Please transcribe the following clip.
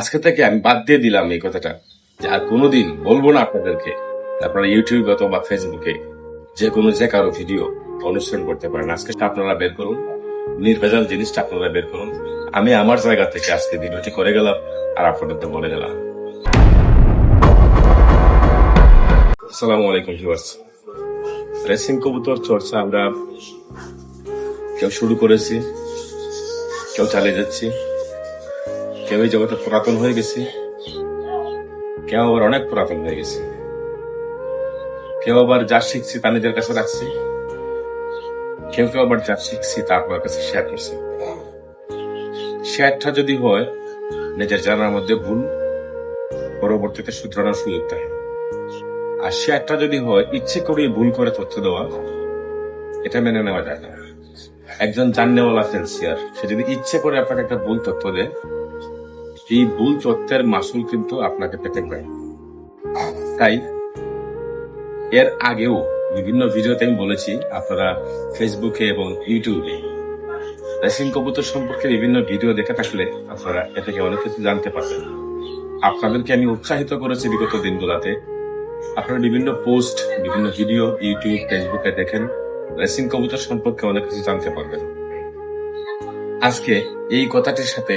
আজকে থেকে আমি বাদ দিয়ে দিলাম এই কথাটা, যে আর কোনোদিন বলবো না আপনাদেরকে আপনারা ইউটিউব অথবা ফেসবুকে যে কারো ভিডিও অনুসরণ করতে পারেন। আজকে আপনারা বের করুন, নির্ভেজাল জিনিসটা আপনারা বের করুন। আমি আমার জায়গা থেকে আজকে ভিডিওটি করে গেলাম আর আপনাদের তো বলে গেলাম। আসসালামু আলাইকুম ভিউয়ার্স। রেসিং কবুতর চর্চা আমরা কেউ শুরু করেছি, কেউ চালিয়ে যাচ্ছি, কেউ এই জগতে পুরাতন হয়ে গেছি, কেউ আবার অনেক পুরাতন হয়ে গেছে, কেউ আবার যা শিখছি তা নিজের কাছে রাখছি, কেউ কেউ আবার যা শিখছি তা আপনার কাছে শেয়ার করছি। শেয়ারটা যদি হয় নিজের জানার মধ্যে ভুল, পরবর্তীতে শুধরানোর সুযোগ দেয়। আর শেয়ারটা যদি হয় ইচ্ছে করে ভুল করে তথ্য দেওয়া, এটা মেনে নেওয়া যায় না। একজন জাননেওয়ালা ফেন্সিয়ার সে যদি ইচ্ছে করে আপনাকে একটা ভুল তথ্য দেয়, এই ভুল তথ্যের মাসুল কিন্তু আপনাকে পেতে পারে। তাই এর আগেও বিভিন্ন ভিডিওতে আমি বলেছি, আপনারা ফেসবুকে এবং ইউটিউবে রেসিং কবুতর সম্পর্কে বিভিন্ন ভিডিও দেখে থাকলে আপনারা এ থেকে অনেক কিছু জানতে পারবেন। আপনাদেরকে আমি উৎসাহিত করেছি বিগত দিনগুলোতে, আপনারা বিভিন্ন পোস্ট, বিভিন্ন ভিডিও ইউটিউব ফেসবুকে দেখেন, রেসিং কবুতর সম্পর্কে অনেক কিছু জানতে পারবেন। আজকে এই কথাটির সাথে